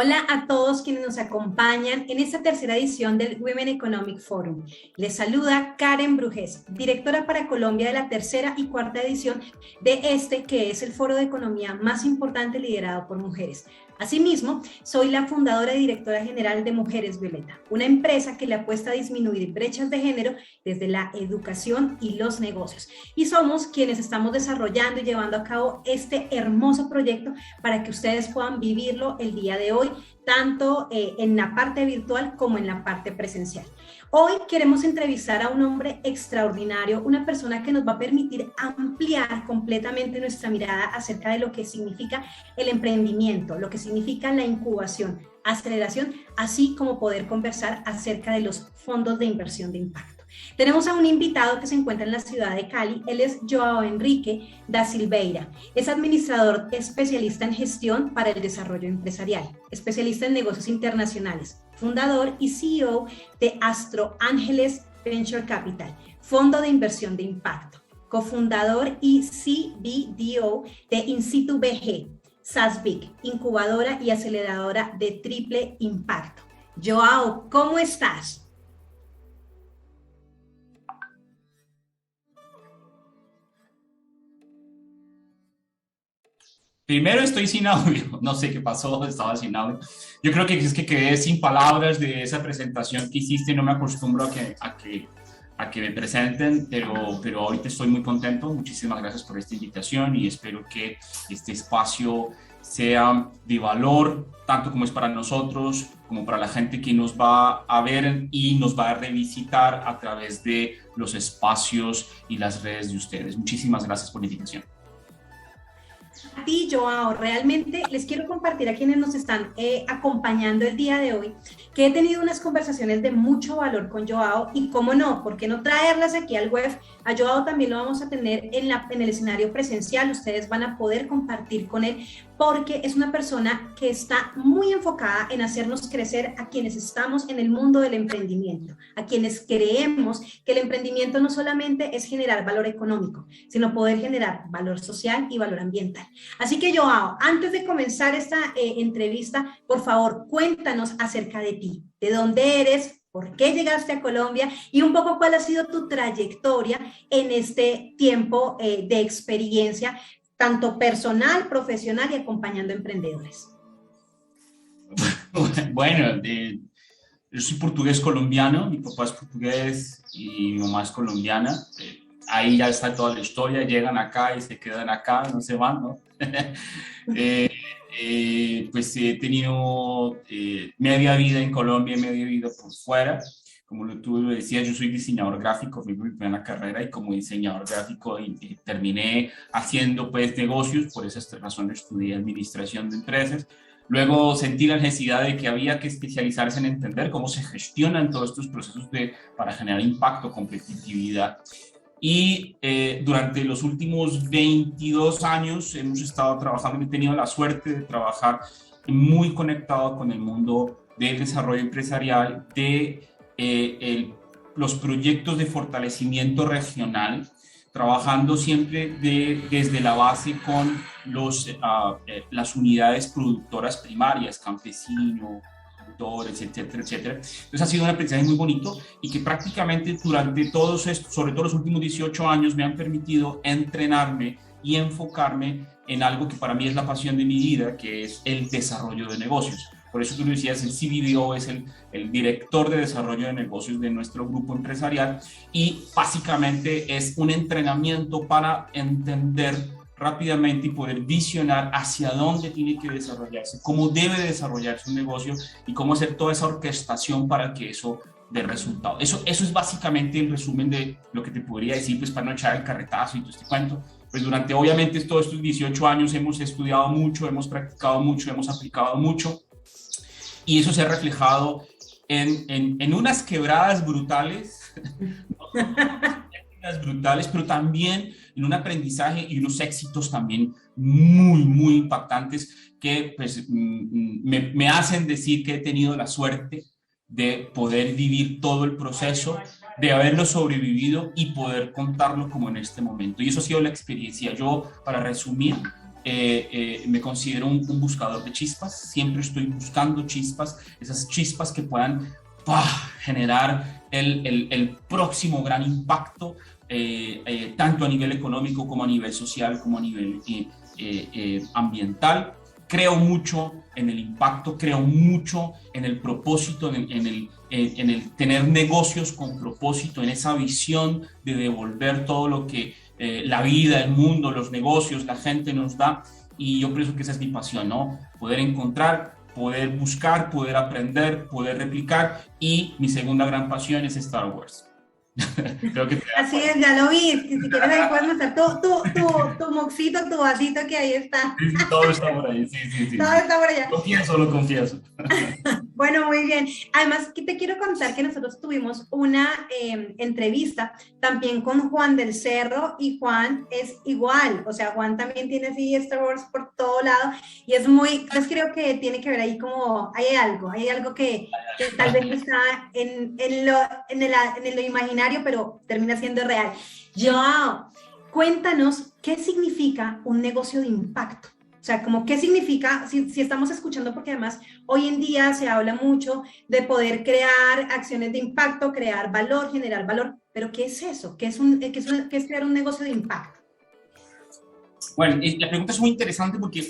Hola a todos quienes nos acompañan en esta tercera edición del Women Economic Forum. Les saluda Karen Brujes, directora para Colombia de la tercera y cuarta edición de que es el foro de economía más importante liderado por mujeres. Asimismo, soy la fundadora y directora general de Mujeres Violeta, una empresa que le apuesta a disminuir brechas de género desde la educación y los negocios. Y somos quienes estamos desarrollando y llevando a cabo este hermoso proyecto para que ustedes puedan vivirlo el día de hoy, tanto en la parte virtual como en la parte presencial. Hoy queremos entrevistar a un hombre extraordinario, una persona que nos va a permitir ampliar completamente nuestra mirada acerca de lo que significa el emprendimiento, lo que significa la incubación, aceleración, así como poder conversar acerca de los fondos de inversión de impacto. Tenemos a un invitado que se encuentra en la ciudad de Cali. Él es Joao Henrique da Silveira. Es administrador especialista en gestión para el desarrollo empresarial, especialista en negocios internacionales, fundador y CEO de Astro Ángeles Venture Capital, fondo de inversión de impacto, cofundador y CBDO de In-Situ BG, SASBIC, incubadora y aceleradora de triple impacto. Joao, ¿cómo estás? Primero estoy sin audio, no sé qué pasó, estaba sin audio. Yo creo que es que quedé sin palabras de esa presentación que hiciste, no me acostumbro a que me presenten, pero ahorita estoy muy contento. Muchísimas gracias por esta invitación y espero que este espacio sea de valor, tanto como es para nosotros, como para la gente que nos va a ver y nos va a revisitar a través de los espacios y las redes de ustedes. Muchísimas gracias por la invitación. A ti, Joao, realmente les quiero compartir a quienes nos están acompañando el día de hoy que he tenido unas conversaciones de mucho valor con Joao y cómo no, ¿por qué no traerlas aquí al web? A Joao también lo vamos a tener en el escenario presencial, ustedes van a poder compartir con él porque es una persona que está muy enfocada en hacernos crecer a quienes estamos en el mundo del emprendimiento, a quienes creemos que el emprendimiento no solamente es generar valor económico, sino poder generar valor social y valor ambiental. Así que Joao, antes de comenzar esta entrevista, por favor, cuéntanos acerca de ti, de dónde eres, por qué llegaste a Colombia y un poco cuál ha sido tu trayectoria en este tiempo de experiencia, tanto personal, profesional y acompañando emprendedores. Bueno, yo soy portugués colombiano, mi papá es portugués y mi mamá es colombiana. Ahí ya está toda la historia, llegan acá y se quedan acá, no se van, ¿no? Pues he tenido media vida en Colombia y media vida por fuera. Como tú lo decías, yo soy diseñador gráfico, fui mi primera carrera y como diseñador gráfico terminé haciendo pues negocios, por esas razones estudié administración de empresas. Luego sentí la necesidad de que había que especializarse en entender cómo se gestionan todos estos procesos para generar impacto, competitividad. Y durante los últimos 22 años hemos estado trabajando, he tenido la suerte de trabajar muy conectado con el mundo del desarrollo empresarial, los proyectos de fortalecimiento regional, trabajando siempre desde la base con las unidades productoras primarias, campesinos, etcétera, etcétera. Entonces ha sido un aprendizaje muy bonito y que prácticamente durante todos estos, sobre todo los últimos 18 años, me han permitido entrenarme y enfocarme en algo que para mí es la pasión de mi vida, que es el desarrollo de negocios. Por eso tú lo decías, el CBDO es el director de desarrollo de negocios de nuestro grupo empresarial y básicamente es un entrenamiento para entender rápidamente y poder visionar hacia dónde tiene que desarrollarse, cómo debe desarrollarse un negocio y cómo hacer toda esa orquestación para que eso dé resultado. Eso es básicamente el resumen de lo que te podría decir, pues para no echar el carretazo y todo este cuento. Pues durante obviamente todos estos 18 años hemos estudiado mucho, hemos practicado mucho, hemos aplicado mucho y eso se ha reflejado en unas quebradas brutales, pero también en un aprendizaje y unos éxitos también muy, muy impactantes que pues, me hacen decir que he tenido la suerte de poder vivir todo el proceso, de haberlo sobrevivido y poder contarlo como en este momento. Y eso ha sido la experiencia. Yo, para resumir, me considero un buscador de chispas, siempre estoy buscando chispas, esas chispas que puedan generar el próximo gran impacto, tanto a nivel económico como a nivel social, como a nivel ambiental. Creo mucho en el impacto, creo mucho en el propósito, en el tener negocios con propósito, en esa visión de devolver todo lo que la vida, el mundo, los negocios, la gente nos da. Y yo pienso que esa es mi pasión, ¿no? Poder encontrar, poder buscar, poder aprender, poder replicar. Y mi segunda gran pasión es Star Wars. Creo que así es, ya lo vi. Si quieres ahí puedes mostrar tu moxito, tu vasito, que ahí está. Sí, todo está por ahí, sí. Todo está por allá. Lo confieso. Bueno, muy bien. Además, te quiero contar que nosotros tuvimos una entrevista también con Juan del Cerro, y Juan es igual, o sea, Juan también tiene así Star Wars por todo lado, y es muy, pues creo que tiene que ver ahí como, hay algo que tal vez no está en lo imaginario, pero termina siendo real. Joao, cuéntanos qué significa un negocio de impacto. O sea, como qué significa, si estamos escuchando, porque además hoy en día se habla mucho de poder crear acciones de impacto, crear valor, generar valor, pero ¿qué es eso? ¿Qué es crear un negocio de impacto? Bueno, la pregunta es muy interesante porque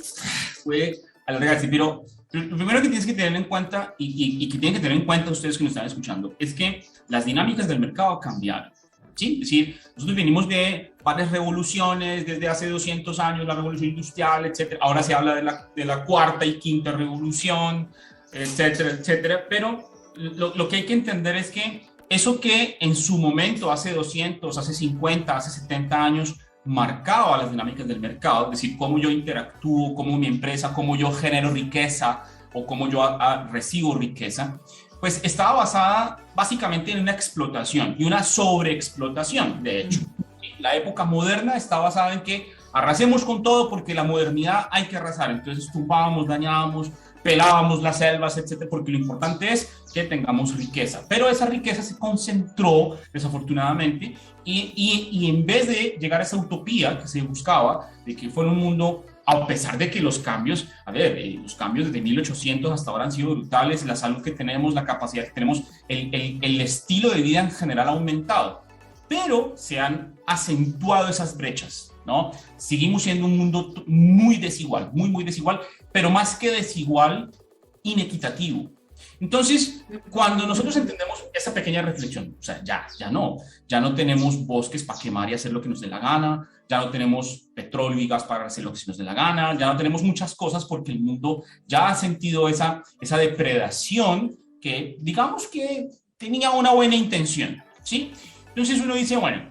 fue alargarse, pero lo primero que tienes que tener en cuenta y que tienen que tener en cuenta ustedes que nos están escuchando es que las dinámicas del mercado cambiaron. ¿Sí? Es decir, nosotros venimos de varias revoluciones, desde hace 200 años, la revolución industrial, etcétera. Ahora se habla de la cuarta y quinta revolución, etcétera. Pero lo que hay que entender es que eso que en su momento, hace 200, hace 50, hace 70 años, marcaba las dinámicas del mercado, es decir, cómo yo interactúo, cómo mi empresa, cómo yo genero riqueza o cómo yo recibo riqueza, pues estaba basada básicamente en una explotación y una sobreexplotación, de hecho. La época moderna está basada en que arrasemos con todo porque la modernidad hay que arrasar. Entonces tumbábamos, dañábamos, pelábamos las selvas, etcétera, porque lo importante es que tengamos riqueza. Pero esa riqueza se concentró, desafortunadamente, y en vez de llegar a esa utopía que se buscaba, de que fuera un mundo, a pesar de que los cambios, los cambios desde 1800 hasta ahora han sido brutales, la salud que tenemos, la capacidad que tenemos, el estilo de vida en general ha aumentado, pero se han acentuado esas brechas, ¿no? Seguimos siendo un mundo muy desigual, muy desigual, pero más que desigual, inequitativo. Entonces, cuando nosotros entendemos esa pequeña reflexión, o sea, ya no tenemos bosques para quemar y hacer lo que nos dé la gana, ya no tenemos petróleo y gas para hacer lo que se nos dé la gana, ya no tenemos muchas cosas porque el mundo ya ha sentido esa depredación que, digamos que tenía una buena intención, ¿sí? Entonces uno dice, bueno,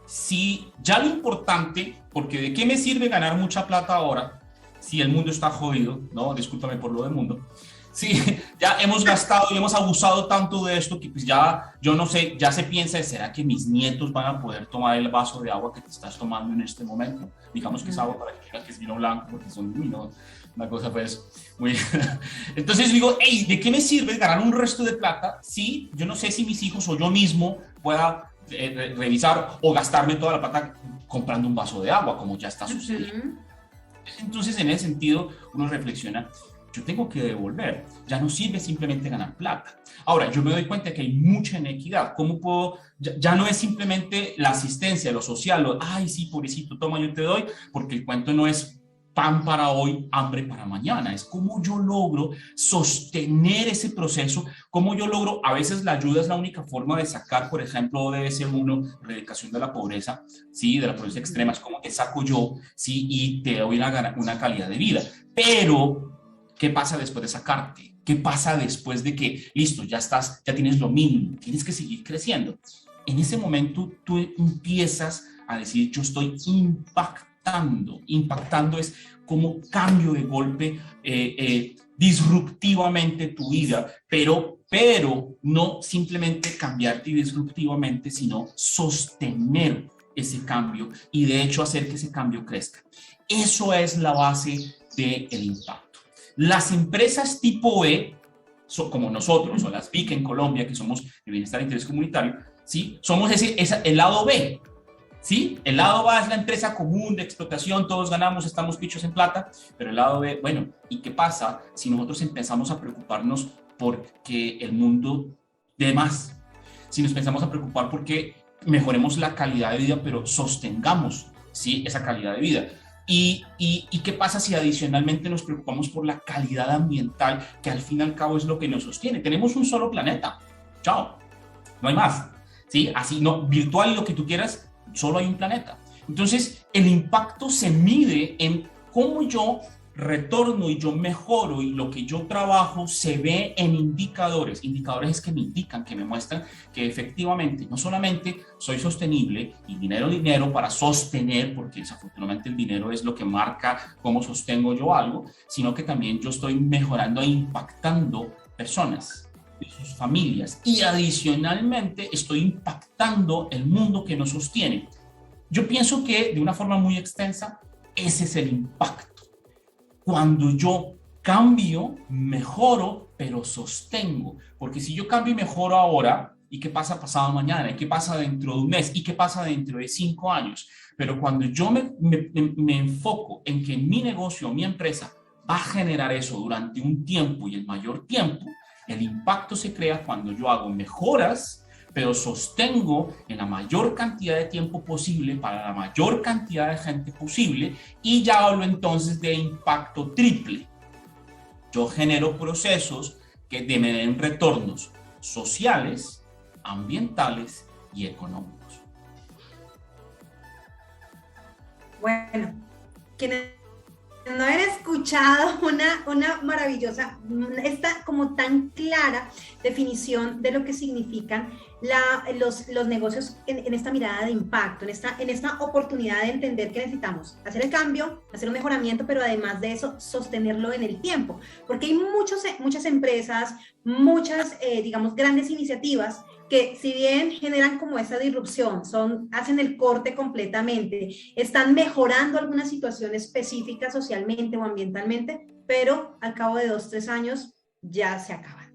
si ya lo importante, porque ¿de qué me sirve ganar mucha plata ahora si el mundo está jodido? No, discúlpame por lo del mundo. Sí, ya hemos gastado y hemos abusado tanto de esto que pues ya, yo no sé, ya se piensa, ¿será que mis nietos van a poder tomar el vaso de agua que te estás tomando en este momento? Digamos que es agua para que digan que es vino blanco, porque son, no, una cosa pues muy... Entonces digo, hey, ¿de qué me sirve ganar un resto de plata si yo no sé si mis hijos o yo mismo pueda revisar o gastarme toda la plata comprando un vaso de agua, como ya está sucediendo? Entonces, en ese sentido, uno reflexiona, yo tengo que devolver, ya no sirve simplemente ganar plata. Ahora, yo me doy cuenta que hay mucha inequidad. ¿Cómo puedo? Ya no es simplemente la asistencia, lo social, ay, sí, pobrecito, toma, yo te doy, porque el cuento no es pan para hoy, hambre para mañana. Es cómo yo logro sostener ese proceso, cómo yo logro, a veces la ayuda es la única forma de sacar, por ejemplo, de ese erradicación de la pobreza, ¿sí? De la pobreza extrema, es como te saco yo, ¿sí? Y te doy una calidad de vida. Pero ¿qué pasa después de sacarte? ¿Qué pasa después de que, listo, ya tienes lo mínimo, tienes que seguir creciendo? En ese momento tú empiezas a decir, yo estoy impactando es como cambio de golpe disruptivamente tu vida, pero no simplemente cambiarte disruptivamente, sino sostener ese cambio y de hecho hacer que ese cambio crezca. Eso es la base del impacto. Las empresas tipo E, como nosotros, o las BIC en Colombia, que somos de Bienestar e Interés Comunitario, ¿sí? Somos el lado B. ¿sí? El lado A es la empresa común de explotación, todos ganamos, estamos pichos en plata, pero el lado B, bueno, ¿y qué pasa si nosotros empezamos a preocuparnos porque el mundo dé más? Si nos empezamos a preocupar porque mejoremos la calidad de vida, pero sostengamos, ¿sí?, esa calidad de vida. ¿Y qué pasa si adicionalmente nos preocupamos por la calidad ambiental, que al fin y al cabo es lo que nos sostiene? Tenemos un solo planeta, chao, no hay más, ¿sí? Así, no, virtual y lo que tú quieras, solo hay un planeta. Entonces, el impacto se mide en cómo yo retorno y yo mejoro, y lo que yo trabajo se ve en indicadores que me indican, que me muestran que efectivamente no solamente soy sostenible y dinero para sostener, porque desafortunadamente el dinero es lo que marca cómo sostengo yo algo, sino que también yo estoy mejorando e impactando personas, de sus familias, y adicionalmente estoy impactando el mundo que nos sostiene. Yo pienso que de una forma muy extensa ese es el impacto. Cuando yo cambio, mejoro, pero sostengo. Porque si yo cambio y mejoro ahora, ¿y qué pasa pasado mañana? ¿Y qué pasa dentro de un mes? ¿Y qué pasa dentro de 5 años? Pero cuando yo me enfoco en que mi negocio, mi empresa, va a generar eso durante un tiempo y el mayor tiempo, el impacto se crea cuando yo hago mejoras, pero sostengo en la mayor cantidad de tiempo posible para la mayor cantidad de gente posible, y ya hablo entonces de impacto triple. Yo genero procesos que me den retornos sociales, ambientales y económicos. Bueno, quienes no haber escuchado una maravillosa, esta como tan clara definición de lo que significan los negocios en esta mirada de impacto, en esta oportunidad de entender que necesitamos hacer el cambio, hacer un mejoramiento, pero además de eso, sostenerlo en el tiempo. Porque hay muchas empresas, muchas, digamos, grandes iniciativas que si bien generan como esa disrupción, hacen el corte completamente, están mejorando alguna situación específica socialmente o ambientalmente, pero al cabo de 2-3 años ya se acaban.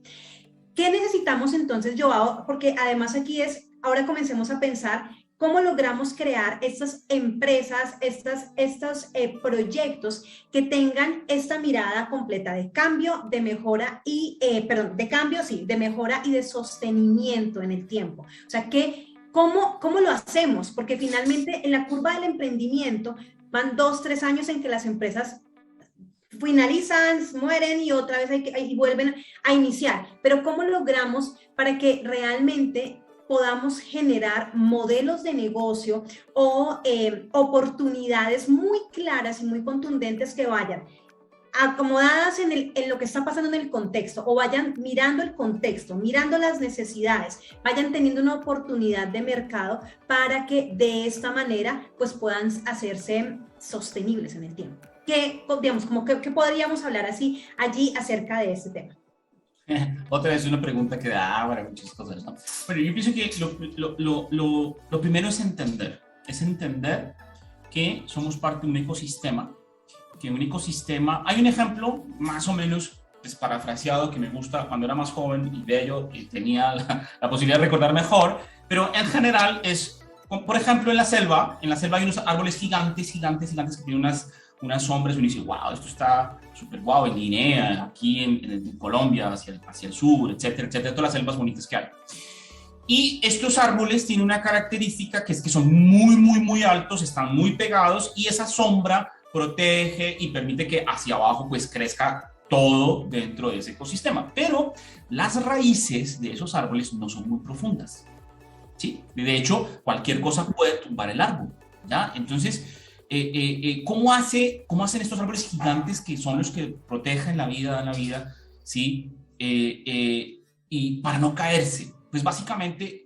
¿Qué necesitamos entonces, Joao? Porque además aquí ahora comencemos a pensar cómo logramos crear estas empresas, estos proyectos que tengan esta mirada completa de cambio, de mejora y, de mejora y de sostenimiento en el tiempo. O sea, ¿cómo lo hacemos? Porque finalmente en la curva del emprendimiento van 2-3 años en que las empresas finalizan, mueren y otra vez y vuelven a iniciar. Pero ¿cómo logramos para que realmente podamos generar modelos de negocio o oportunidades muy claras y muy contundentes que vayan acomodadas en lo que está pasando en el contexto, o vayan mirando el contexto, mirando las necesidades, vayan teniendo una oportunidad de mercado para que de esta manera pues puedan hacerse sostenibles en el tiempo? ¿Qué podríamos hablar allí acerca de este tema? Otra vez una pregunta que da para muchas cosas, ¿no? Pero yo pienso que lo primero es entender que somos parte de un ecosistema, hay un ejemplo más o menos pues, parafraseado que me gusta cuando era más joven y bello y tenía la posibilidad de recordar mejor, pero en general es, por ejemplo, en la selva hay unos árboles gigantes que tienen unas sombras, y uno dice, wow, esto está súper guau, en Guinea, aquí en Colombia, hacia el sur, etcétera, todas las selvas bonitas que hay. Y estos árboles tienen una característica que es que son muy, muy, muy altos, están muy pegados, y esa sombra protege y permite que hacia abajo pues crezca todo dentro de ese ecosistema. Pero las raíces de esos árboles no son muy profundas, ¿sí? De hecho, cualquier cosa puede tumbar el árbol, ¿ya? Entonces, ¿cómo hacen estos árboles gigantes que son los que protegen la vida, ¿sí? Y para no caerse, pues básicamente,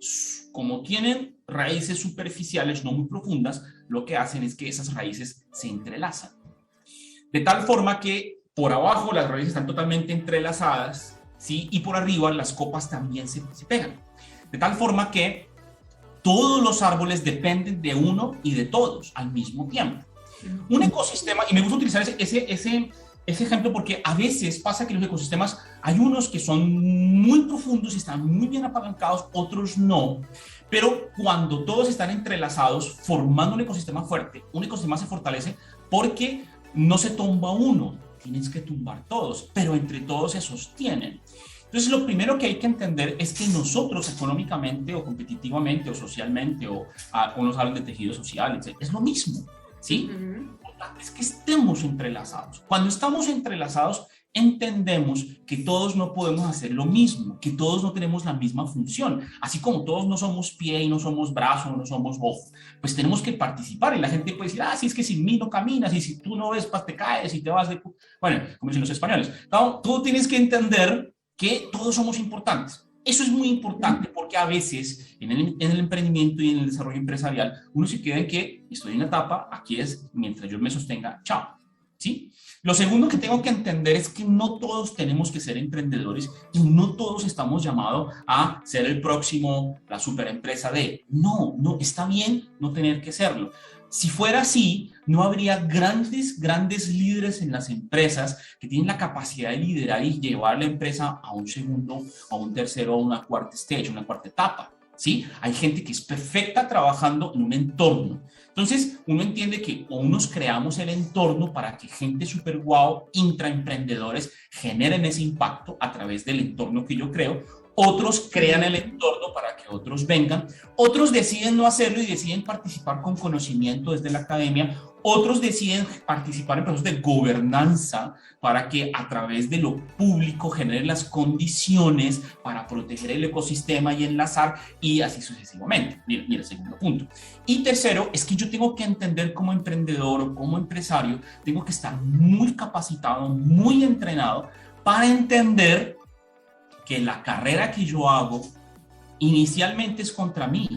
como tienen raíces superficiales no muy profundas, lo que hacen es que esas raíces se entrelazan. De tal forma que por abajo las raíces están totalmente entrelazadas, ¿sí? Y por arriba las copas también se pegan. De tal forma que todos los árboles dependen de uno y de todos al mismo tiempo. Un ecosistema, y me gusta utilizar ese ejemplo porque a veces pasa que los ecosistemas, hay unos que son muy profundos y están muy bien apalancados, otros no. Pero cuando todos están entrelazados, formando un ecosistema fuerte, un ecosistema se fortalece porque no se tumba uno, tienes que tumbar todos, pero entre todos se sostienen. Entonces, lo primero que hay que entender es que nosotros económicamente o competitivamente o socialmente, o unos hablan de tejido social, etc., es lo mismo, ¿sí? Lo importante es que estemos entrelazados. Cuando estamos entrelazados, entendemos que todos no podemos hacer lo mismo, que todos no tenemos la misma función. Así como todos no somos pie y no somos brazo, no somos ojo, pues tenemos que participar. Y la gente puede decir, si es que sin mí no caminas, y si tú no ves, pues te caes y te vas de... Bueno, como dicen los españoles. No, tú tienes que entender que todos somos importantes. Eso es muy importante porque a veces en el emprendimiento y en el desarrollo empresarial uno se queda en que estoy en una etapa, aquí es mientras yo me sostenga, chao, ¿sí? Lo segundo que tengo que entender es que no todos tenemos que ser emprendedores y no todos estamos llamados a ser el próximo, la superempresa de... No, está bien no tener que serlo. Si fuera así, no habría grandes líderes en las empresas que tienen la capacidad de liderar y llevar la empresa a un segundo, a un tercero, a una cuarta stage, una cuarta etapa, ¿sí? Hay gente que es perfecta trabajando en un entorno. Entonces, uno entiende que o unos creamos el entorno para que gente súper guau, intraemprendedores, generen ese impacto a través del entorno que yo creo. Otros crean el entorno para que otros vengan, otros deciden no hacerlo y deciden participar con conocimiento desde la academia, otros deciden participar en procesos de gobernanza para que a través de lo público generen las condiciones para proteger el ecosistema y enlazar y así sucesivamente. Mira el segundo punto. Y tercero, es que yo tengo que entender como emprendedor o como empresario, tengo que estar muy capacitado, muy entrenado para entender que la carrera que yo hago inicialmente es contra mí,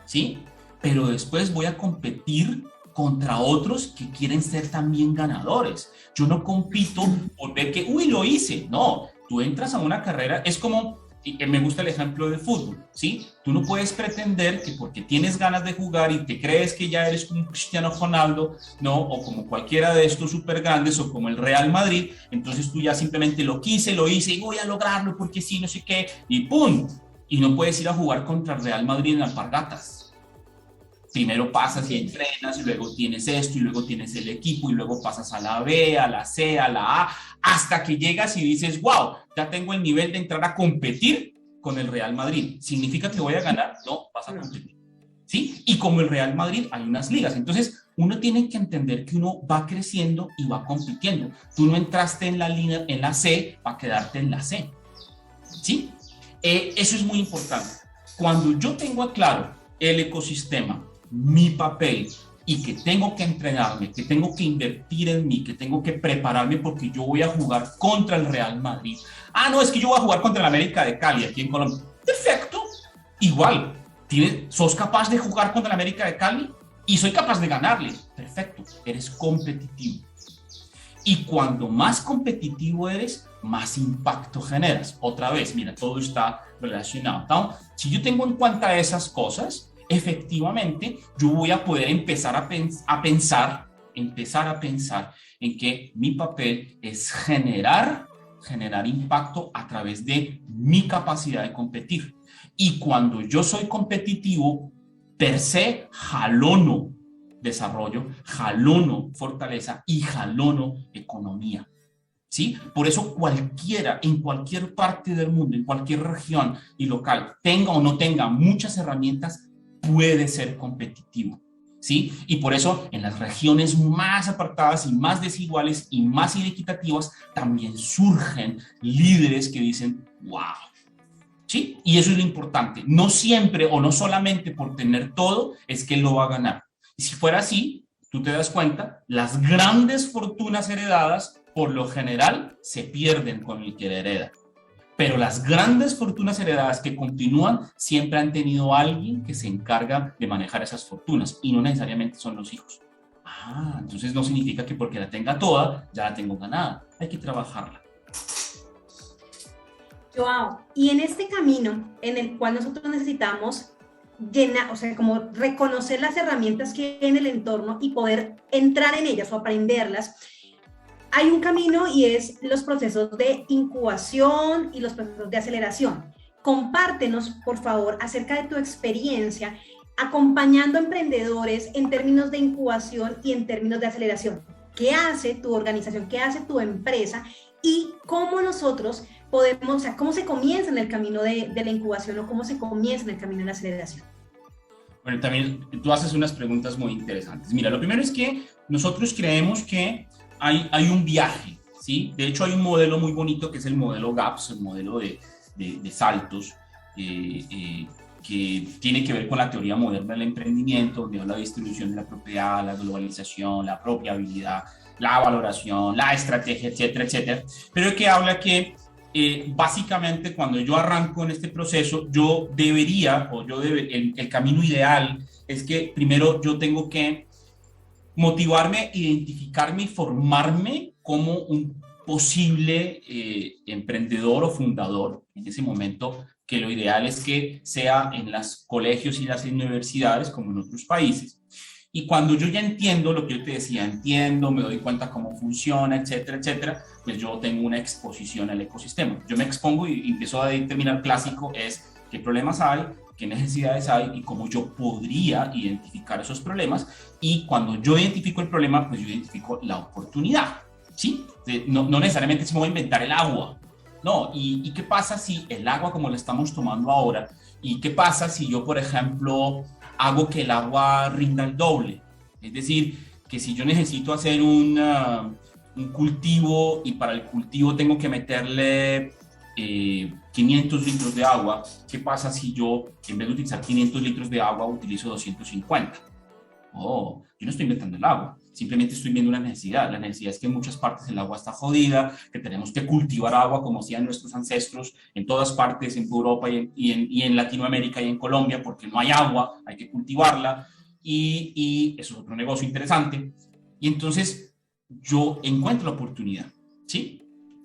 ¿sí? Pero después voy a competir contra otros que quieren ser también ganadores. Yo no compito por ver que, lo hice. No, tú entras a una carrera, es como, me gusta el ejemplo del fútbol, ¿sí? Tú no puedes pretender que porque tienes ganas de jugar y te crees que ya eres como Cristiano Ronaldo, ¿no? O como cualquiera de estos súper grandes o como el Real Madrid, entonces tú ya simplemente lo hice y voy a lograrlo porque sí, no sé qué, y ¡pum! Y no puedes ir a jugar contra el Real Madrid en alpargatas. Primero pasas y entrenas, y luego tienes esto, y luego tienes el equipo, y luego pasas a la B, a la C, a la A, hasta que llegas y dices, wow, ya tengo el nivel de entrar a competir con el Real Madrid. ¿Significa que voy a ganar? No, vas a competir, ¿sí? Y como el Real Madrid hay unas ligas, entonces uno tiene que entender que uno va creciendo y va compitiendo. Tú no entraste en la línea, en la C, para quedarte en la C, ¿sí? Eso es muy importante. Cuando yo tengo claro el ecosistema, mi papel y que tengo que entrenarme, que tengo que invertir en mí, que tengo que prepararme porque yo voy a jugar contra el Real Madrid. No, es que yo voy a jugar contra el América de Cali aquí en Colombia. Perfecto. Igual, ¿sos capaz de jugar contra el América de Cali? Y soy capaz de ganarle. Perfecto, eres competitivo. Y cuando más competitivo eres, más impacto generas. Otra vez, mira, todo está relacionado. ¿No? Si yo tengo en cuenta esas cosas, efectivamente, yo voy a poder empezar a pensar en que mi papel es generar impacto a través de mi capacidad de competir. Y cuando yo soy competitivo, per se, jalono desarrollo, jalono fortaleza y jalono economía. ¿Sí? Por eso cualquiera, en cualquier parte del mundo, en cualquier región y local, tenga o no tenga muchas herramientas, puede ser competitivo, ¿sí? Y por eso en las regiones más apartadas y más desiguales y más inequitativas también surgen líderes que dicen, wow, ¿sí? Y eso es lo importante. No siempre o no solamente por tener todo es que él lo va a ganar. Y si fuera así, tú te das cuenta, las grandes fortunas heredadas por lo general se pierden con el que hereda. Pero las grandes fortunas heredadas que continúan siempre han tenido a alguien que se encarga de manejar esas fortunas y no necesariamente son los hijos. Entonces no significa que porque la tenga toda, ya la tengo ganada. Hay que trabajarla. Joao, y en este camino en el cual nosotros necesitamos como reconocer las herramientas que hay en el entorno y poder entrar en ellas o aprenderlas, hay un camino y es los procesos de incubación y los procesos de aceleración. Compártenos, por favor, acerca de tu experiencia acompañando emprendedores en términos de incubación y en términos de aceleración. ¿Qué hace tu organización? ¿Qué hace tu empresa? Y cómo nosotros podemos, o sea, cómo se comienza en el camino de la incubación o cómo se comienza en el camino de la aceleración. Bueno, también tú haces unas preguntas muy interesantes. Mira, lo primero es que nosotros creemos que hay un viaje, ¿sí? De hecho, hay un modelo muy bonito que es el modelo GAPS, el modelo de saltos, que tiene que ver con la teoría moderna del emprendimiento, donde la distribución de la propiedad, la globalización, la propiabilidad, la valoración, la estrategia, etcétera, etcétera. Pero que habla que básicamente cuando yo arranco en este proceso, yo debería, el camino ideal es que primero yo tengo que motivarme, identificarme y formarme como un posible emprendedor o fundador en ese momento, que lo ideal es que sea en los colegios y las universidades como en otros países. Y cuando yo ya entiendo lo que yo te decía, entiendo, me doy cuenta cómo funciona, etcétera, etcétera, pues yo tengo una exposición al ecosistema. Yo me expongo y empiezo a determinar clásico es qué problemas hay, qué necesidades hay y cómo yo podría identificar esos problemas. Y cuando yo identifico el problema, pues yo identifico la oportunidad, ¿sí? No necesariamente se me va a inventar el agua. No, ¿y qué pasa si el agua como la estamos tomando ahora? ¿Y qué pasa si yo, por ejemplo, hago que el agua rinda el doble? Es decir, que si yo necesito hacer un cultivo y para el cultivo tengo que meterle 500 litros de agua, ¿qué pasa si yo, en vez de utilizar 500 litros de agua, utilizo 250? Oh, yo no estoy inventando el agua, simplemente estoy viendo una necesidad. La necesidad es que en muchas partes el agua está jodida, que tenemos que cultivar agua como hacían nuestros ancestros en todas partes, en Europa y en Latinoamérica y en Colombia, porque no hay agua, hay que cultivarla y eso es otro negocio interesante. Y entonces yo encuentro la oportunidad, ¿sí?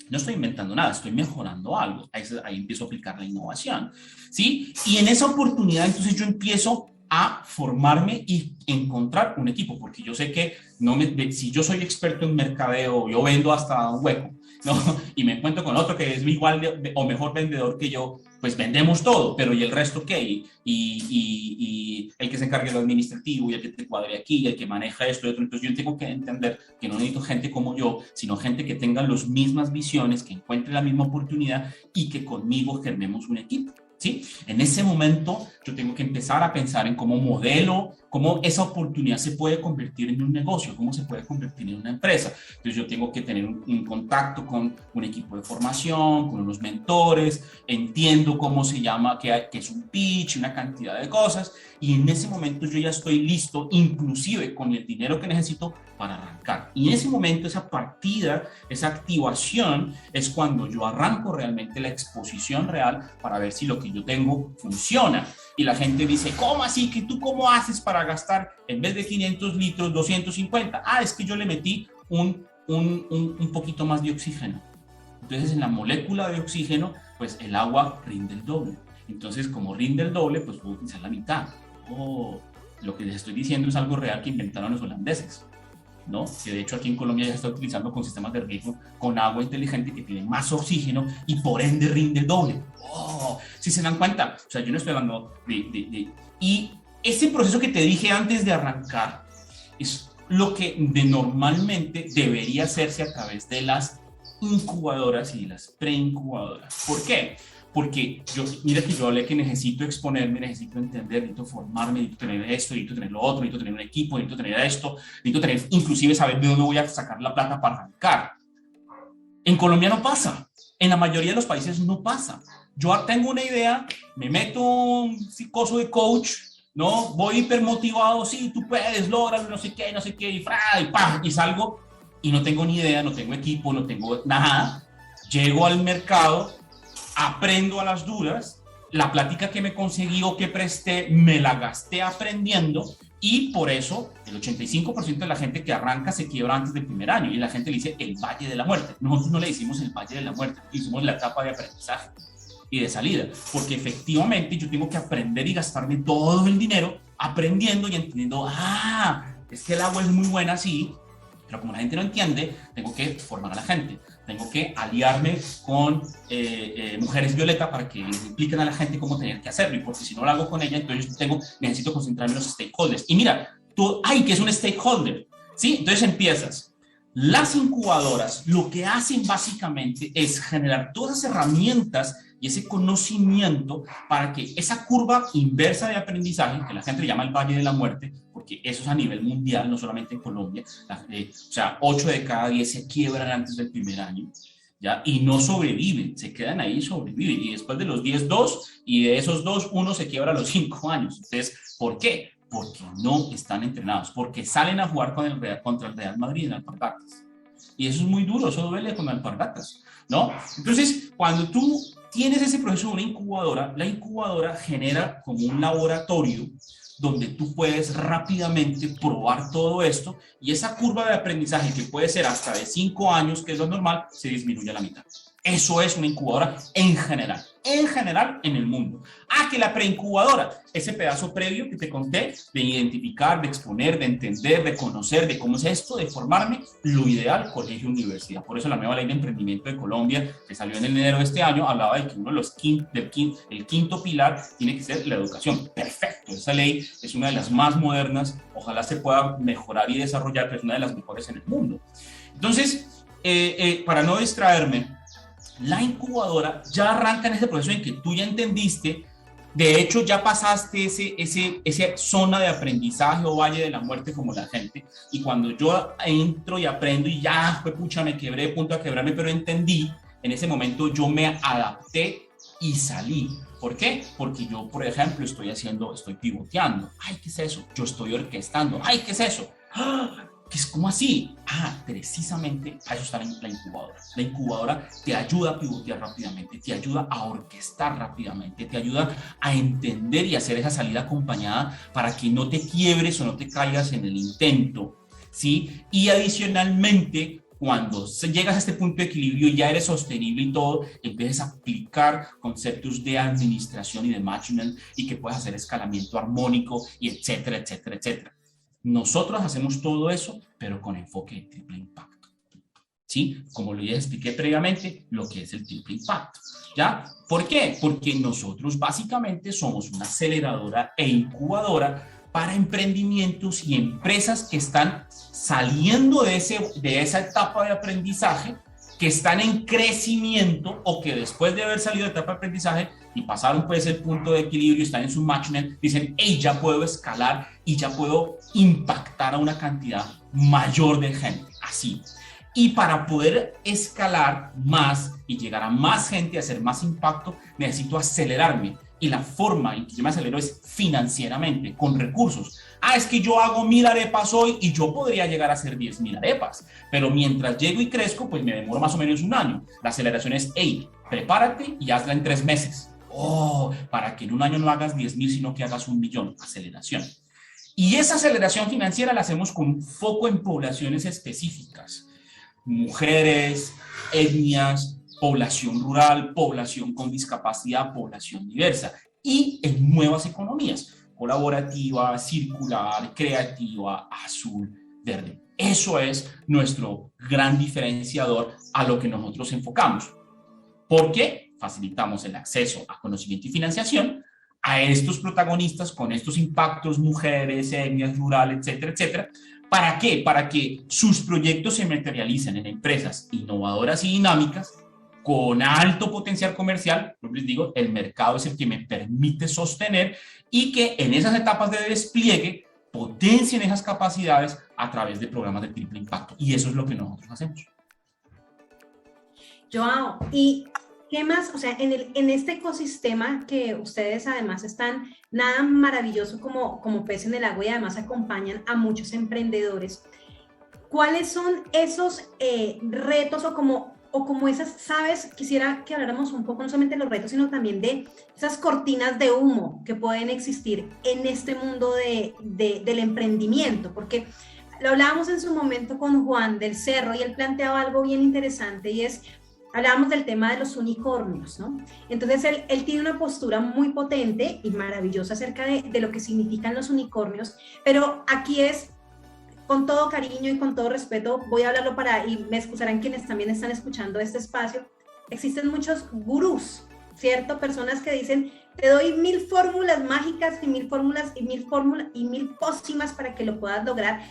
No estoy inventando nada, estoy mejorando algo. Ahí empiezo a aplicar la innovación, ¿sí? Y en esa oportunidad entonces yo empiezo a formarme y encontrar un equipo, porque yo sé que si yo soy experto en mercadeo, yo vendo hasta un hueco, ¿no? Y me encuentro con otro que es igual o mejor vendedor que yo, pues vendemos todo, pero ¿y el resto qué? Y el que se encargue de lo administrativo, y el que te cuadre aquí, y el que maneja esto y otro. Entonces yo tengo que entender que no necesito gente como yo, sino gente que tenga las mismas visiones, que encuentre la misma oportunidad y que conmigo germemos un equipo, ¿sí? En ese momento yo tengo que empezar a pensar en cómo modelo, cómo esa oportunidad se puede convertir en un negocio, cómo se puede convertir en una empresa. Entonces yo tengo que tener un contacto con un equipo de formación, con unos mentores, entiendo cómo se llama, qué es un pitch, una cantidad de cosas, y en ese momento yo ya estoy listo, inclusive con el dinero que necesito para arrancar. Y en ese momento, esa partida, esa activación, es cuando yo arranco realmente la exposición real para ver si lo que yo tengo funciona. Y la gente dice, ¿cómo así? ¿Que tú cómo haces para gastar en vez de 500 litros, 250? Ah, es que yo le metí un poquito más de oxígeno. Entonces, en la molécula de oxígeno, pues el agua rinde el doble. Entonces, como rinde el doble, pues puedo utilizar la mitad. Oh, lo que les estoy diciendo es algo real que inventaron los holandeses, ¿no? Que de hecho aquí en Colombia ya se está utilizando con sistemas de riego con agua inteligente que tiene más oxígeno y por ende rinde el doble. Oh, si se dan cuenta, o sea, yo no estoy hablando Y ese proceso que te dije antes de arrancar es lo que normalmente debería hacerse a través de las incubadoras y de las preincubadoras. ¿Por qué? Porque mira que yo hablé que necesito exponerme, necesito entender, necesito formarme, necesito tener esto, necesito tener lo otro, necesito tener un equipo, necesito tener esto, necesito tener, inclusive saber de dónde voy a sacar la plata para arrancar. En Colombia no pasa, en la mayoría de los países no pasa. Yo tengo una idea, me meto un coso de coach, ¿no? Voy hipermotivado, sí, tú puedes, lograrlo, no sé qué, y salgo y no tengo ni idea, no tengo equipo, no tengo nada. Llego al mercado, aprendo a las duras, la plática que me conseguí o que presté, me la gasté aprendiendo y por eso el 85% de la gente que arranca se quiebra antes del primer año y la gente le dice el valle de la muerte. Nosotros no le decimos el valle de la muerte, le decimos la etapa de aprendizaje y de salida, porque efectivamente yo tengo que aprender y gastarme todo el dinero aprendiendo y entendiendo, es que el agua es muy buena así, Pero como la gente no entiende, tengo que formar a la gente, tengo que aliarme con mujeres violeta para que impliquen a la gente cómo tener que hacerlo, y porque si no lo hago con ella, entonces necesito concentrarme en los stakeholders. Y mira, ¿qué es un stakeholder? ¿Sí? Entonces empiezas. Las incubadoras lo que hacen básicamente es generar todas las herramientas y ese conocimiento para que esa curva inversa de aprendizaje, que la gente le llama el Valle de la Muerte, porque eso es a nivel mundial, no solamente en Colombia, o sea, 8 de cada 10 se quiebran antes del primer año, ¿ya? Y no sobreviven, se quedan ahí y sobreviven, y después de los 10, 2, y de esos 2, uno se quiebra a los 5 años. Entonces, ¿por qué? Porque no están entrenados, porque salen a jugar contra el Real Madrid en Alpargatas. Y eso es muy duro, eso duele con Alpargatas, ¿no? Entonces, cuando tú tienes ese proceso de una incubadora, la incubadora genera como un laboratorio donde tú puedes rápidamente probar todo esto, y esa curva de aprendizaje, que puede ser hasta de 5 años, que es lo normal, se disminuye a la mitad. Eso es una incubadora en general en el mundo. Que la preincubadora, ese pedazo previo que te conté, de identificar, de exponer, de entender, de conocer, de cómo es esto, de formarme, lo ideal, colegio, universidad. Por eso la nueva ley de emprendimiento de Colombia, que salió en enero de este año, hablaba de que uno de los el quinto pilar tiene que ser la educación. Perfecto, esa ley es una de las más modernas, ojalá se pueda mejorar y desarrollar, pero es una de las mejores en el mundo. Entonces, para no distraerme, la incubadora ya arranca en ese proceso en que tú ya entendiste, de hecho ya pasaste esa zona de aprendizaje o valle de la muerte como la gente, y cuando yo entro y aprendo y ya, pues pucha, me quebré, punto a quebrarme, pero entendí, en ese momento yo me adapté y salí. ¿Por qué? Porque yo, por ejemplo, estoy pivoteando. ¿Qué es eso? Yo estoy orquestando. ¿Qué es eso? ¿Qué es como así? Precisamente a eso está la incubadora. La incubadora te ayuda a pivotear rápidamente, te ayuda a orquestar rápidamente, te ayuda a entender y hacer esa salida acompañada para que no te quiebres o no te caigas en el intento, ¿sí? Y adicionalmente, cuando llegas a este punto de equilibrio y ya eres sostenible y todo, empiezas a aplicar conceptos de administración y de management, y que puedas hacer escalamiento armónico, y etcétera, etcétera, etcétera. Nosotros hacemos todo eso, pero con enfoque de triple impacto, ¿sí? Como lo ya expliqué previamente, lo que es el triple impacto, ¿ya? ¿Por qué? Porque nosotros básicamente somos una aceleradora e incubadora para emprendimientos y empresas que están saliendo de esa etapa de aprendizaje, que están en crecimiento, o que después de haber salido de etapa de aprendizaje y pasaron pues el punto de equilibrio, están en su management, dicen, ya puedo escalar y ya puedo impactar a una cantidad mayor de gente, así. Y para poder escalar más y llegar a más gente, hacer más impacto, necesito acelerarme. Y la forma en que yo me acelero es financieramente, con recursos. Es que yo hago 1000 arepas hoy y yo podría llegar a hacer 10.000 arepas, pero mientras llego y crezco, pues me demoro más o menos un año. La aceleración es, prepárate y hazla en 3 meses. Para que en un año no hagas 10.000, sino que hagas 1.000.000. Aceleración. Y esa aceleración financiera la hacemos con foco en poblaciones específicas. Mujeres, etnias, población rural, población con discapacidad, población diversa, y en nuevas economías, colaborativa, circular, creativa, azul, verde. Eso es nuestro gran diferenciador a lo que nosotros enfocamos. ¿Por qué? Facilitamos el acceso a conocimiento y financiación a estos protagonistas con estos impactos, mujeres, etnias, rural, etcétera, etcétera. ¿Para qué? Para que sus proyectos se materialicen en empresas innovadoras y dinámicas con alto potencial comercial. Como les digo, el mercado es el que me permite sostener, y que en esas etapas de despliegue potencien esas capacidades a través de programas de triple impacto. Y eso es lo que nosotros hacemos. Joao, ¿y qué más? O sea, en este ecosistema que ustedes además están nada maravilloso como pez en el agua, y además acompañan a muchos emprendedores, ¿cuáles son esos retos o como esas, sabes, quisiera que habláramos un poco no solamente de los retos, sino también de esas cortinas de humo que pueden existir en este mundo del emprendimiento? Porque lo hablábamos en su momento con Juan del Cerro, y él planteaba algo bien interesante, y es, hablábamos del tema de los unicornios, ¿no? Entonces él tiene una postura muy potente y maravillosa acerca de lo que significan los unicornios, pero aquí es, con todo cariño y con todo respeto, voy a hablarlo y me excusarán quienes también están escuchando este espacio, existen muchos gurús, ¿cierto? Personas que dicen, te doy 1000 fórmulas mágicas y 1000 fórmulas y 1000 fórmulas y 1000 pócimas para que lo puedas lograr.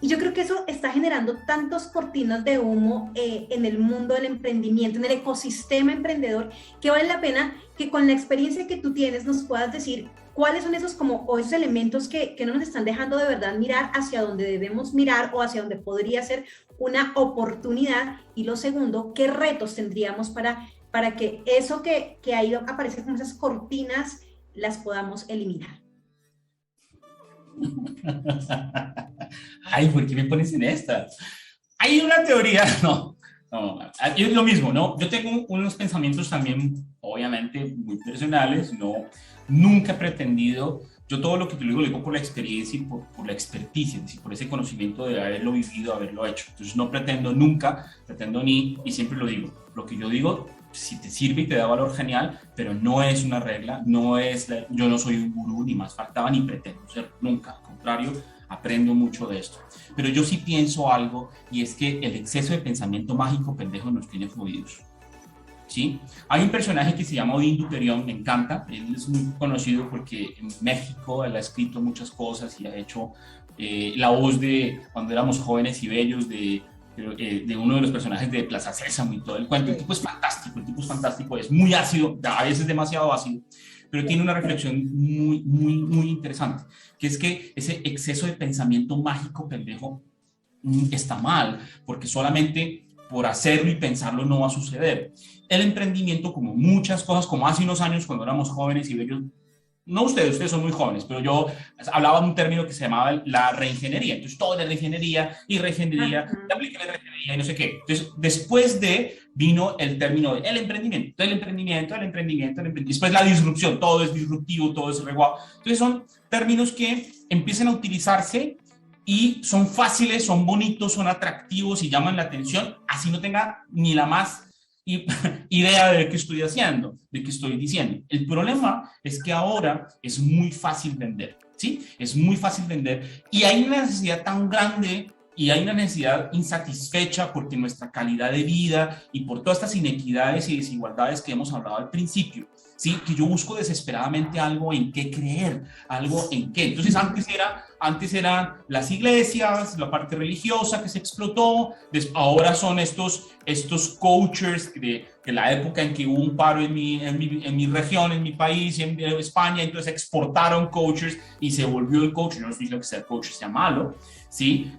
Y yo creo que eso está generando tantos cortinas de humo en el mundo del emprendimiento, en el ecosistema emprendedor, que vale la pena que con la experiencia que tú tienes nos puedas decir cuáles son esos o esos elementos que no nos están dejando de verdad mirar hacia donde debemos mirar o hacia donde podría ser una oportunidad. Y lo segundo, ¿qué retos tendríamos para que eso que ahí aparece como esas cortinas las podamos eliminar? Ay, ¿por qué me pones en esta? Hay una teoría, no, es lo mismo, ¿no? Yo tengo unos pensamientos también, obviamente, muy personales, nunca he pretendido, yo todo lo que te lo digo por la experiencia y por la experticia, es decir, por ese conocimiento de haberlo vivido, haberlo hecho. Entonces no pretendo nunca, y siempre lo digo, lo que yo digo, si te sirve y te da valor, genial, pero no es una regla, yo no soy un gurú, ni más faltaba, ni pretendo ser nunca, al contrario, aprendo mucho de esto. Pero yo sí pienso algo, y es que el exceso de pensamiento mágico pendejo nos tiene fluidos. ¿Sí? Hay un personaje que se llama Odín Dupeirón, me encanta, él es muy conocido porque en México él ha escrito muchas cosas y ha hecho la voz de cuando éramos jóvenes y bellos de uno de los personajes de Plaza Sésamo y todo el cuento. El tipo es fantástico, es muy ácido, a veces demasiado ácido, pero tiene una reflexión muy, muy, muy interesante, que es que ese exceso de pensamiento mágico pendejo está mal, porque solamente por hacerlo y pensarlo no va a suceder. El emprendimiento, como muchas cosas, como hace unos años cuando éramos jóvenes y bellos, no ustedes son muy jóvenes, pero yo hablaba de un término que se llamaba la reingeniería. Entonces, todo era reingeniería y apliqué la reingeniería y no sé qué. Entonces, después vino el término del emprendimiento. Después la disrupción, todo es disruptivo, todo es reguado. Entonces, son términos que empiezan a utilizarse y son fáciles, son bonitos, son atractivos y llaman la atención, así no tenga ni la más idea de qué estoy haciendo, de qué estoy diciendo. El problema es que ahora es muy fácil vender, ¿sí? Es muy fácil vender y hay una necesidad tan grande y hay una necesidad insatisfecha porque nuestra calidad de vida y por todas estas inequidades y desigualdades que hemos hablado al principio, ¿sí? Que yo busco desesperadamente algo en qué creer, algo en qué. Entonces antes eran las iglesias, la parte religiosa que se explotó, ahora son estos coaches de la época en que hubo un paro en mi región, en mi país, en España, entonces exportaron coaches y se volvió el coach. Yo no estoy diciendo que ser coach sea malo, ¿sí?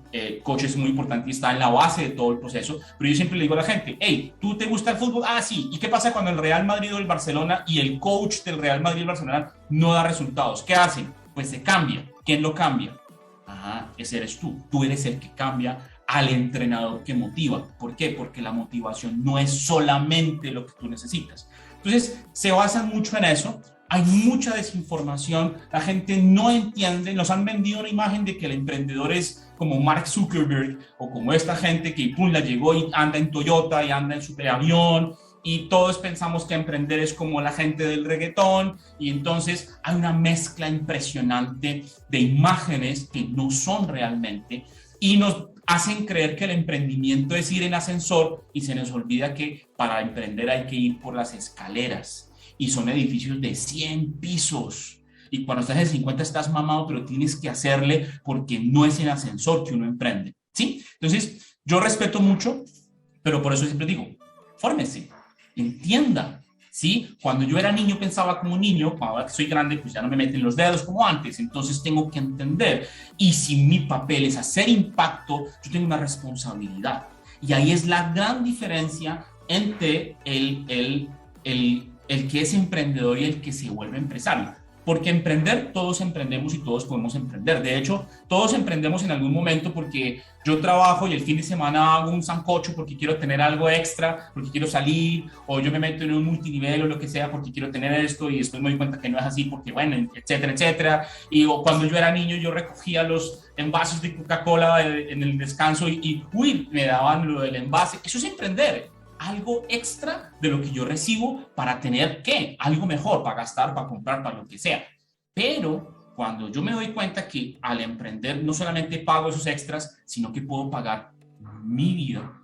Coach es muy importante y está en la base de todo el proceso, pero yo siempre le digo a la gente, hey, ¿tú te gusta el fútbol? Ah, sí. ¿Y qué pasa cuando el Real Madrid o el Barcelona y el coach del Real Madrid y el Barcelona no da resultados? ¿Qué hacen? Pues se cambia. ¿Quién lo cambia? Ajá, ese eres tú. Tú eres el que cambia al entrenador que motiva. ¿Por qué? Porque la motivación no es solamente lo que tú necesitas. Entonces, se basan mucho en eso. Hay mucha desinformación, la gente no entiende, nos han vendido una imagen de que el emprendedor es como Mark Zuckerberg o como esta gente que la llegó y anda en Toyota y anda en superavión y todos pensamos que emprender es como la gente del reggaetón y entonces hay una mezcla impresionante de imágenes que no son realmente y nos hacen creer que el emprendimiento es ir en ascensor y se nos olvida que para emprender hay que ir por las escaleras. Y son edificios de 100 pisos. Y cuando estás en 50 estás mamado, pero tienes que hacerle porque no es en ascensor que uno emprende, ¿sí? Entonces, yo respeto mucho, pero por eso siempre digo, fórmese, entienda, ¿sí? Cuando yo era niño pensaba como niño, ahora que soy grande, pues ya no me meten los dedos como antes, entonces tengo que entender. Y si mi papel es hacer impacto, yo tengo una responsabilidad. Y ahí es la gran diferencia entre el que es emprendedor y el que se vuelve empresario. Porque emprender, todos emprendemos y todos podemos emprender. De hecho, todos emprendemos en algún momento porque yo trabajo y el fin de semana hago un sancocho porque quiero tener algo extra, porque quiero salir, o yo me meto en un multinivel o lo que sea porque quiero tener esto y después me doy cuenta que no es así porque, bueno, etcétera, etcétera. Y cuando yo era niño, yo recogía los envases de Coca-Cola en el descanso y me daban lo del envase. Eso es emprender. Algo extra de lo que yo recibo para tener, ¿qué? Algo mejor, para gastar, para comprar, para lo que sea. Pero cuando yo me doy cuenta que al emprender no solamente pago esos extras, sino que puedo pagar mi vida,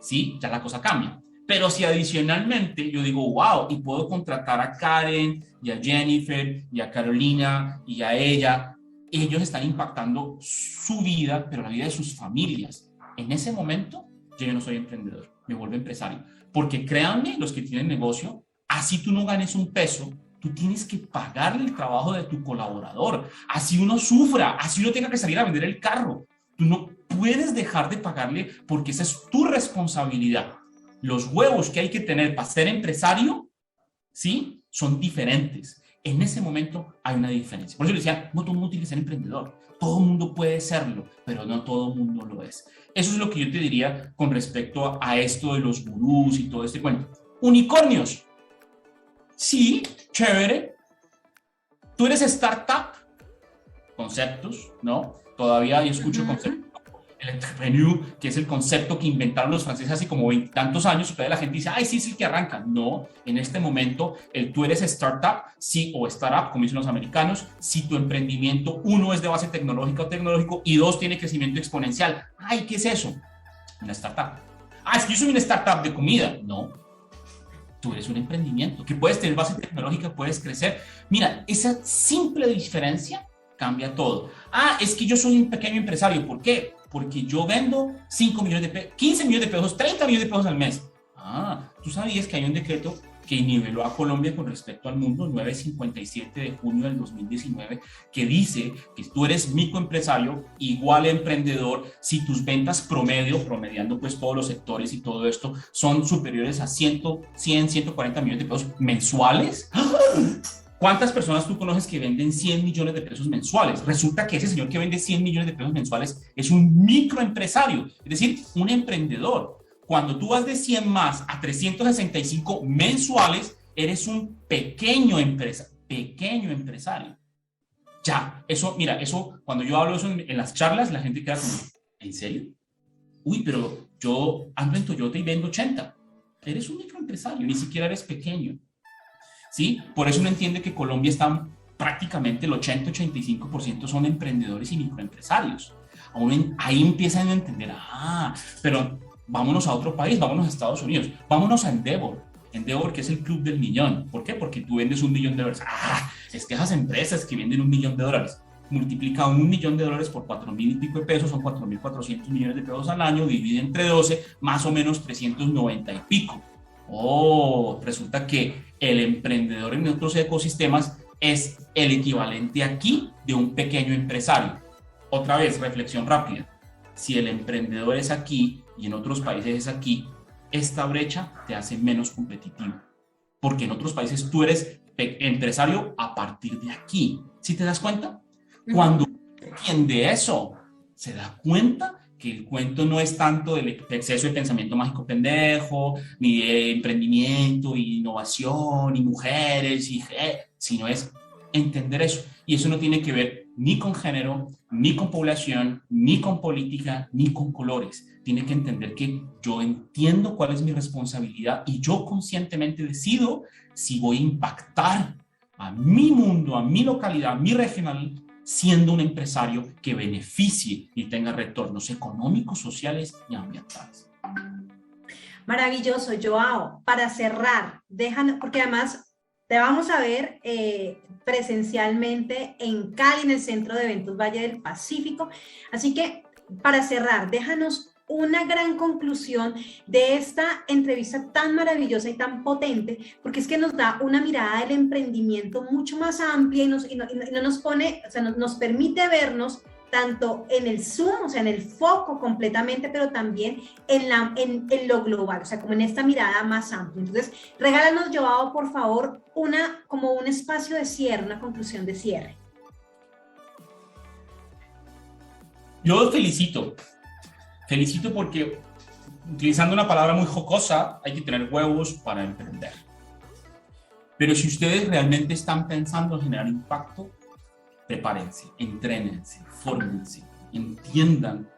¿sí? Ya la cosa cambia. Pero si adicionalmente yo digo, wow, y puedo contratar a Karen y a Jennifer y a Carolina y a ella, ellos están impactando su vida, pero la vida de sus familias. En ese momento, yo ya no soy emprendedor, me vuelvo empresario. Porque créanme, los que tienen negocio, así tú no ganes un peso, tú tienes que pagarle el trabajo de tu colaborador. Así uno sufra, así uno tenga que salir a vender el carro. Tú no puedes dejar de pagarle porque esa es tu responsabilidad. Los huevos que hay que tener para ser empresario, ¿sí? Son diferentes. En ese momento hay una diferencia. Por eso le decía, no todo el mundo tiene que ser emprendedor. Todo el mundo puede serlo, pero no todo el mundo lo es. Eso es lo que yo te diría con respecto a esto de los gurús y todo este cuento. Unicornios. Sí, chévere. Tú eres startup. Conceptos, ¿no? Todavía yo escucho conceptos. El entrepreneur, que es el concepto que inventaron los franceses hace como 20 tantos años, todavía la gente dice, ay, sí, es el que arranca. No, en este momento, tú eres startup, sí, o startup, como dicen los americanos, si tu emprendimiento, uno, es de base tecnológica o tecnológico, y dos, tiene crecimiento exponencial. Ay, ¿qué es eso? Una startup. Ah, es que yo soy una startup de comida. No, tú eres un emprendimiento, que puedes tener base tecnológica, puedes crecer. Mira, esa simple diferencia cambia todo. Ah, es que yo soy un pequeño empresario. ¿Por qué? Porque yo vendo 5 millones de pesos, 15 millones de pesos, 30 millones de pesos al mes. Ah, ¿tú sabías que hay un decreto que niveló a Colombia con respecto al mundo, 957 de junio del 2019, que dice que tú eres microempresario igual emprendedor si tus ventas promediando pues todos los sectores y todo esto, son superiores a 100, 140 millones de pesos mensuales? ¿Cuántas personas tú conoces que venden 100 millones de pesos mensuales? Resulta que ese señor que vende 100 millones de pesos mensuales es un microempresario, es decir, un emprendedor. Cuando tú vas de 100 más a 365 mensuales, eres un pequeño empresario. Ya, eso, mira, eso, cuando yo hablo eso en las charlas, la gente queda como, ¿en serio? Uy, pero yo ando en Toyota y vendo 80. Eres un microempresario, ni siquiera eres pequeño. ¿Sí? Por eso uno entiende que Colombia está prácticamente el 80-85% son emprendedores y microempresarios. Ahí empiezan a entender, pero vámonos a otro país, vámonos a Estados Unidos, vámonos a Endeavor, que es el club del millón. ¿Por qué? Porque tú vendes $1 millón. Es que esas empresas que venden $1 millón, multiplica $1 millón por 4,000 y pico de pesos, son 4,400 millones de pesos al año, divide entre 12, más o menos 390 y pico. Resulta que el emprendedor en otros ecosistemas es el equivalente aquí de un pequeño empresario. Otra vez, reflexión rápida. Si el emprendedor es aquí y en otros países es aquí, esta brecha te hace menos competitivo. Porque en otros países tú eres empresario a partir de aquí. ¿Sí te das cuenta? Cuando entiende eso, se da cuenta que el cuento no es tanto del exceso de pensamiento mágico pendejo, ni de emprendimiento, y innovación, y mujeres, sino es entender eso. Y eso no tiene que ver ni con género, ni con población, ni con política, ni con colores. Tiene que entender que yo entiendo cuál es mi responsabilidad y yo conscientemente decido si voy a impactar a mi mundo, a mi localidad, a mi regional, siendo un empresario que beneficie y tenga retornos económicos, sociales y ambientales. Maravilloso, Joao. Para cerrar, porque además te vamos a ver presencialmente en Cali, en el Centro de Eventos Valle del Pacífico. Así que, para cerrar, déjanos una gran conclusión de esta entrevista tan maravillosa y tan potente, porque es que nos da una mirada del emprendimiento mucho más amplia y no nos pone, o sea, nos permite vernos tanto en el zoom, o sea, en el foco completamente, pero también en lo global, o sea, como en esta mirada más amplia. Entonces, regálanos, Joao, por favor, como un espacio de cierre, una conclusión de cierre. Yo felicito porque, utilizando una palabra muy jocosa, hay que tener huevos para emprender. Pero si ustedes realmente están pensando en generar impacto, prepárense, entrénense, fórmense, entiendan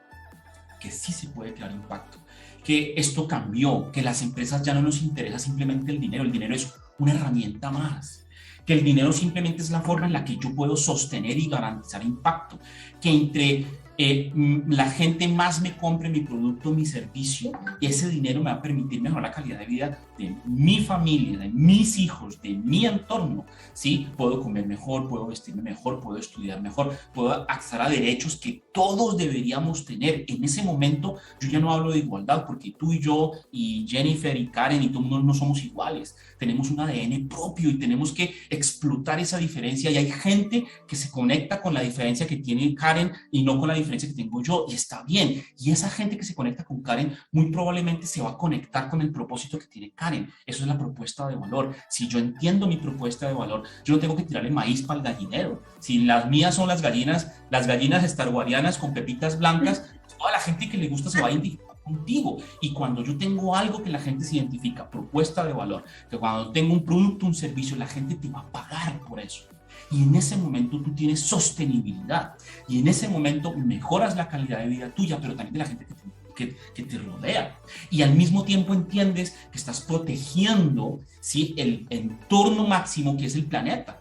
que sí se puede crear impacto, que esto cambió, que las empresas ya no nos interesa simplemente el dinero es una herramienta más, que el dinero simplemente es la forma en la que yo puedo sostener y garantizar impacto, que entre la gente más me compre mi producto, mi servicio, ese dinero me va a permitir mejorar la calidad de vida de mi familia, de mis hijos, de mi entorno, ¿sí? Puedo comer mejor, puedo vestirme mejor, puedo estudiar mejor, puedo acceder a derechos que todos deberíamos tener. En ese momento yo ya no hablo de igualdad, porque tú y yo y Jennifer y Karen y todo el mundo no somos iguales. Tenemos un ADN propio y tenemos que explotar esa diferencia, y hay gente que se conecta con la diferencia que tiene Karen y no con la diferencia que tengo yo, y está bien. Y esa gente que se conecta con Karen muy probablemente se va a conectar con el propósito que tiene Karen. Eso es la propuesta de valor. Si yo entiendo mi propuesta de valor, yo no tengo que tirarle maíz para el gallinero. Si las mías son las gallinas starwarianas con pepitas blancas, toda la gente que le gusta se va a identificar contigo. Y cuando yo tengo algo que la gente se identifica, propuesta de valor, que cuando tengo un producto, un servicio, la gente te va a pagar por eso. Y en ese momento tú tienes sostenibilidad, y en ese momento mejoras la calidad de vida tuya, pero también de la gente que te rodea. Y al mismo tiempo entiendes que estás protegiendo, ¿sí?, el entorno máximo, que es el planeta.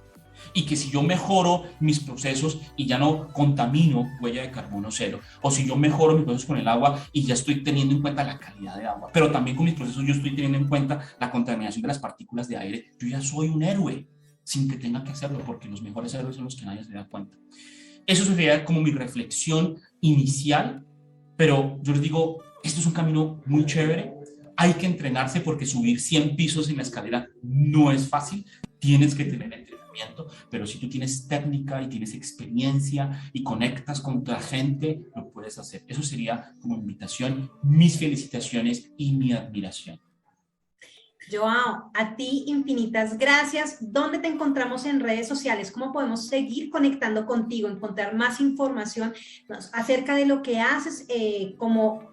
Y que si yo mejoro mis procesos y ya no contamino, huella de carbono cero, o si yo mejoro mis procesos con el agua y ya estoy teniendo en cuenta la calidad de agua, pero también con mis procesos yo estoy teniendo en cuenta la contaminación de las partículas de aire, yo ya soy un héroe, sin que tenga que hacerlo, porque los mejores héroes son los que nadie se da cuenta. Eso sería como mi reflexión inicial, pero yo les digo, esto es un camino muy chévere. Hay que entrenarse, porque subir 100 pisos en la escalera no es fácil. Tienes que tener entrenamiento, pero si tú tienes técnica y tienes experiencia y conectas con la gente, lo puedes hacer. Eso sería como invitación, mis felicitaciones y mi admiración. Joao, a ti infinitas gracias. ¿Dónde te encontramos en redes sociales? ¿Cómo podemos seguir conectando contigo, encontrar más información acerca de lo que haces como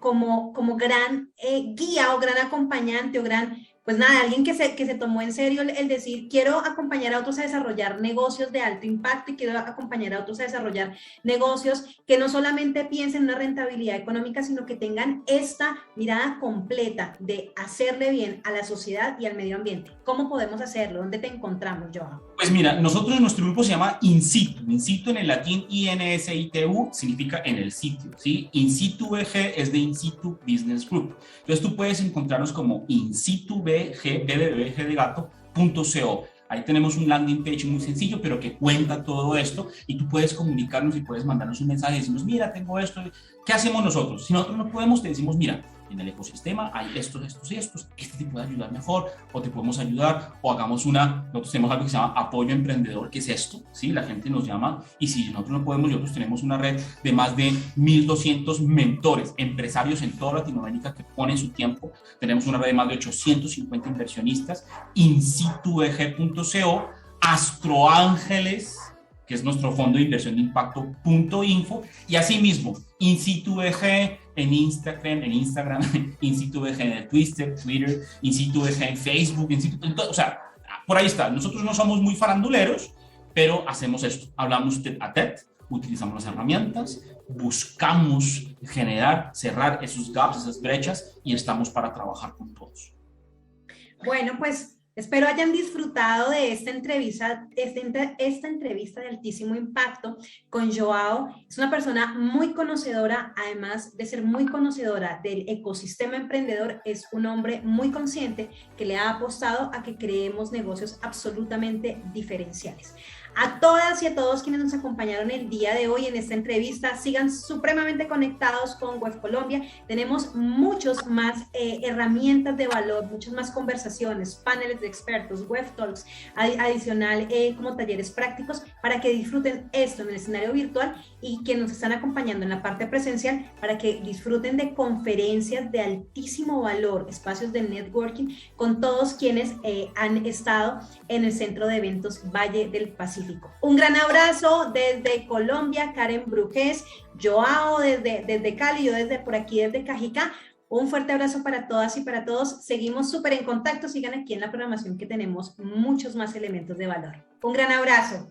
gran guía o gran acompañante o gran, pues nada, alguien que se tomó en serio el decir, quiero acompañar a otros a desarrollar negocios de alto impacto y quiero acompañar a otros a desarrollar negocios que no solamente piensen en una rentabilidad económica, sino que tengan esta mirada completa de hacerle bien a la sociedad y al medio ambiente? ¿Cómo podemos hacerlo? ¿Dónde te encontramos, Joao? Pues mira, nosotros, nuestro grupo se llama InSitu. InSitu en el latín INSITU significa en el sitio, ¿sí? InSitu BG es de InSitu Business Group. Entonces tú puedes encontrarnos como insitubg.co. Ahí tenemos un landing page muy sencillo, pero que cuenta todo esto, y tú puedes comunicarnos y puedes mandarnos un mensaje y decirnos, mira, tengo esto. ¿Qué hacemos nosotros? Si nosotros no podemos, te decimos, mira, en el ecosistema hay estos, este te puede ayudar mejor, o te podemos ayudar, o hagamos nosotros tenemos algo que se llama apoyo emprendedor, que es esto, ¿sí? La gente nos llama, y si nosotros no podemos, nosotros tenemos una red de más de 1,200 mentores, empresarios en toda Latinoamérica que ponen su tiempo. Tenemos una red de más de 850 inversionistas, insitubg.co, Astroángeles, que es nuestro fondo de inversión de impacto.info, y asimismo, InSituBG en Instagram, InSituBG en el Twitter, InSituBG en Facebook, o sea, por ahí está. Nosotros no somos muy faranduleros, pero hacemos esto, hablamos a TED, utilizamos las herramientas, buscamos generar, cerrar esos gaps, esas brechas, y estamos para trabajar con todos. Bueno, pues espero hayan disfrutado de esta entrevista de altísimo impacto con Joao. Es una persona muy conocedora, además de ser muy conocedora del ecosistema emprendedor, es un hombre muy consciente que le ha apostado a que creemos negocios absolutamente diferenciales. A todas y a todos quienes nos acompañaron el día de hoy en esta entrevista, sigan supremamente conectados con Web Colombia. Tenemos muchas más herramientas de valor, muchas más conversaciones, paneles de expertos, web talks, adicional como talleres prácticos para que disfruten esto en el escenario virtual, y que nos están acompañando en la parte presencial para que disfruten de conferencias de altísimo valor, espacios de networking con todos quienes han estado en el Centro de Eventos Valle del Pacífico. Un gran abrazo desde Colombia, Karen Brujés, Joao desde Cali, yo desde por aquí, desde Cajicá. Un fuerte abrazo para todas y para todos. Seguimos súper en contacto, sigan aquí en la programación que tenemos muchos más elementos de valor. Un gran abrazo.